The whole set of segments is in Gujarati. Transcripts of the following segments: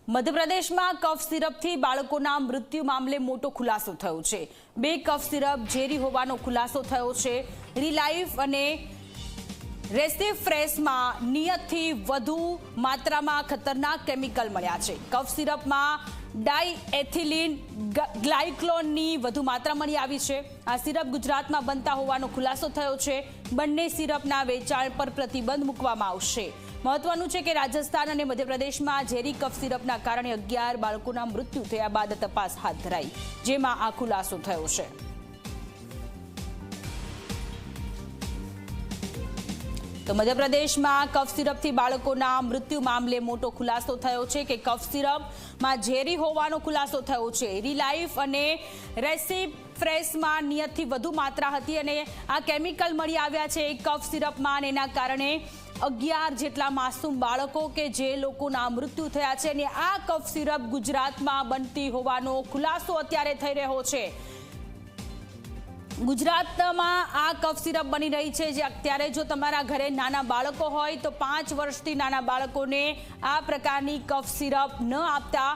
મધ્યપ્રદેશમાં કફ સિરપથી બાળકોના મૃત્યુ મામલે મોટો ખુલાસો થયો છે। 2 કફ સિરપ ઝેરી હોવાનો ખુલાસો થયો છે। રિલાઇફ અને રેસિફ્રેસમાં નિયતથી વધુ માત્રામાં ખતરનાક કેમિકલ મળ્યા છે। કફ સિરપમાં ડાયએથિલિન ગ્લાયકોલની વધુ માત્રા મળી આવી છે। આ સિરપ ગુજરાતમાં બનતા હોવાનો ખુલાસો થયો છે। બંને સિરપના વેચાણ પર પ્રતિબંધ મૂકવામાં આવશે। મહત્વનું છે કે રાજસ્થાન અને મધ્યપ્રદેશમાં ઝેરી કફ સિરપના કારણે 11 બાળકોના મૃત્યુ થયા બાદ તપાસ હાથ ધરાઈ, જેમાં આ ખુલાસો થયો છે। તો મધ્યપ્રદેશમાં કફ સિરપથી બાળકોના મૃત્યુ મામલે મોટો ખુલાસો થયો છે કે કફ સિરપમાં ઝેરી હોવાનો ખુલાસો થયો છે। રિલાઇફ અને રેસિફ્રેસમાં નિયતથી વધુ માત્રા હતી અને આ કેમિકલ મળી આવ્યા છે કફ સિરપમાં, અને એના કારણે 11 જેટલા માસૂમ બાળકો કે જે લોકોના મૃત્યુ થયા છે, અને આ કફ સિરપ ગુજરાતમાં બનતી હોવાનો ખુલાસો અત્યારે થઈ રહ્યો છે। ગુજરાતમાં આ કફ સિરપ બની રહી છે, જે અત્યારે જો તમારા ઘરે નાના બાળકો હોય તો 5 વર્ષથી નાના બાળકોને આ પ્રકારની કફ સિરપ ન આપતા,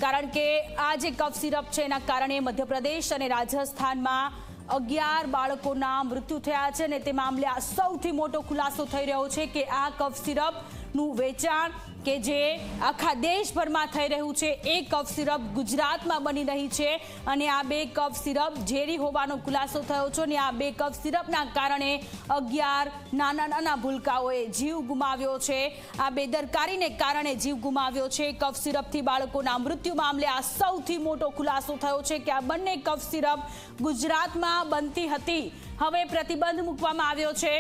કારણ કે આ જે કફ સિરપ છે એના કારણે મધ્યપ્રદેશ અને રાજસ્થાનમાં 11 બાળકોના મૃત્યુ થયા છે, અને તે મામલે આ સૌથી મોટો ખુલાસો થઈ રહ્યો છે કે આ કફ સિરપનું વેચાણ કે જે આખા દેશભરમાં થઈ રહ્યું છે, એ કફ સિરપ ગુજરાતમાં બની રહી છે, અને આ 2 કફ સિરપ ઝેરી હોવાનો ખુલાસો થયો છે। અને આ 2 કફ સિરપના કારણે 11 નાના ભૂલકાઓએ જીવ ગુમાવ્યો છે। આ બેદરકારીને કારણે જીવ ગુમાવ્યો છે। કફ સિરપથી બાળકોના મૃત્યુ મામલે આ સૌથી મોટો ખુલાસો થયો છે કે આ બંને કફ સિરપ ગુજરાતમાં બનતી હતી, હવે પ્રતિબંધ મૂકવામાં આવ્યો છે।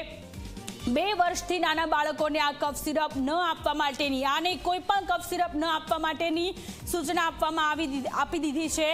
2 વર્ષથી નાના બાળકોને આ કફ સિરપ ન આપવા માટેની, આને કોઈ પણ કફ સિરપ ન આપવા માટેની સૂચના આપી દીધી છે।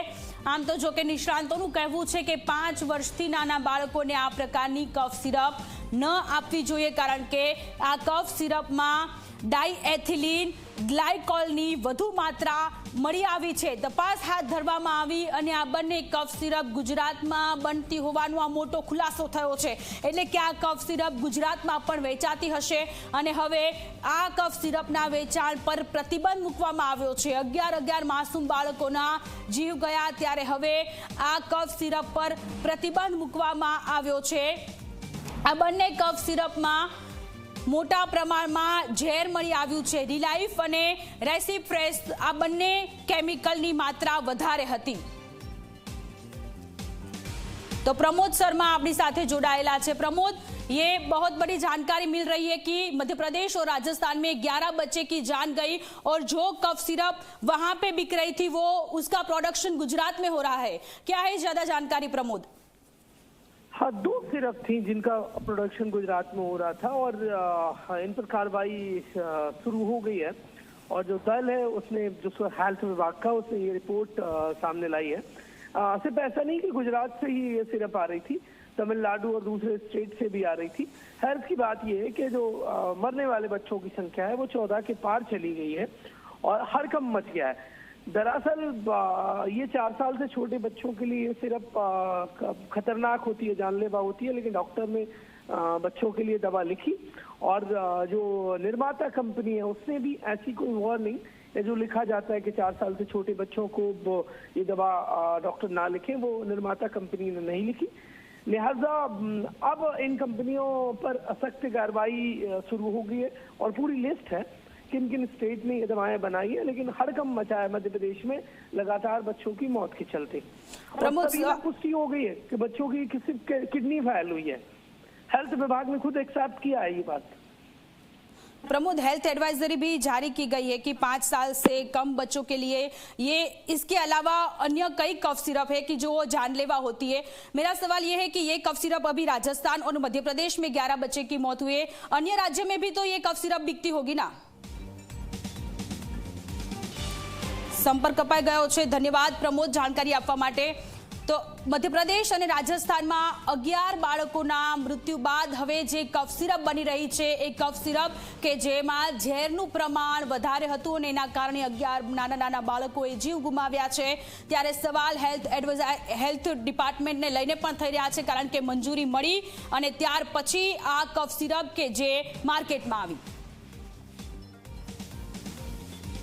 આમ તો જો કે નિષ્ણાંતોનું કહેવું છે કે 5 વર્ષથી નાના બાળકોને આ પ્રકારની કફ સિરપ ન આપવી જોઈએ, કારણ કે આ કફ સિરપમાં ડાયએથિલિન ગ્લાયકોલની વધુ માત્રા મળી આવી છે। તપાસ હાથ ધરવામાં આવી અને આ બંને કફ સિરપ ગુજરાતમાં બનતી હોવાનો આ મોટો ખુલાસો થયો છે, એટલે કે આ કફ સિરપ ગુજરાતમાં પણ વેચાતી હશે, અને હવે આ કફ સિરપના વેચાણ પર પ્રતિબંધ મૂકવામાં આવ્યો છે। 11 માસૂમ બાળકોના જીવ ગયા, ત્યારે હવે આ કફ સિરપ પર પ્રતિબંધ મૂકવામાં આવ્યો છે। આ બંને કફ સિરપમાં મોટા પ્રમાણમાં ઝેર મળી આવ્યું છે। રિલાઇફ અને રેસિફ્રેસ આ બંને કેમિકલની માત્રા વધારે હતી। तो प्रमोद शर्मा अपनी साथे जोड़ाएला है। प्रमोद, ये बहुत बड़ी जानकारी मिल रही है कि मध्य प्रदेश और राजस्थान में 11 बच्चे की जान गई, और जो कफ सिरप वहां पे बिक रही थी वो उसका प्रोडक्शन गुजरात में हो रहा है। क्या है ज्यादा जानकारी प्रमोद? हाँ, 2 सिरप थी जिनका प्रोडक्शन गुजरात में हो रहा था, और इन पर कार्रवाई शुरू हो गई है, और जो दल है उसने, जो हेल्थ विभाग का, उसने ये रिपोर्ट सामने लाई है। सिर्फ ऐसा नहीं कि गुजरात से ही ये सिरप आ रही थी, तमिलनाडु और दूसरे स्टेट से भी आ रही थी। हैरत की बात ये है कि जो मरने वाले बच्चों की संख्या है वो 14 के पार चली गई है, और हड़कंप मच गया है। दरअसल ये 4 साल से छोटे बच्चों के लिए ये सिरप खतरनाक होती है, जानलेवा होती है, लेकिन डॉक्टर ने बच्चों के लिए दवा लिखी, और जो निर्माता कंपनी है उसने भी ऐसी कोई वार्निंग, जो लिखा जाता है कि 4 साल से छोटे बच्चों को ये दवा डॉक्टर ना लिखें, वो निर्माता कंपनी ने नहीं लिखी। लिहाजा अब इन कंपनियों पर सख्त कार्रवाई शुरू हो गई है, और पूरी लिस्ट है किन किन स्टेट ने ये दवाएं बनाई है, लेकिन हड़कंप मचा है मध्य प्रदेश में लगातार बच्चों की मौत के चलते। पुष्टि हो गई है कि बच्चों की किसी किडनी फेल हुई है। हेल्थ विभाग ने खुद एक्सेप्ट किया है ये बात। प्रमोद, हेल्थ एडवाइजरी भी जारी की गई है कि 5 साल से कम बच्चों के लिए ये, इसके अलावा अन्य कई कफ सिरप है कि जो जानलेवा होती है। मेरा सवाल ये है कि ये कफ सिरप अभी राजस्थान और मध्य प्रदेश में 11 बच्चे की मौत हुई है, अन्य राज्य में भी तो ये कफ सिरप बिकती होगी ना? संपर्क कपाई गयो छे। धन्यवाद प्रमोद जानकारी आपवा माटे। तो मध्यप्रदेश और राजस्थान में 11 बाळकोना मृत्यु बाद हवे जे कफ सिरप बनी रही है, एक कफ सिरप के जेमां झेरनुं प्रमाण वधारे हतुं अने एना कारणे 11 नाना बाळकोए जीव गुमाव्या छे। त्यारे सवाल हेल्थ डिपार्टमेंट ने लईने पण थई रह्या छे, कारण के मंजूरी मळी अने त्यार पछी आ कफ सिरप के जे मार्केटमां आवी।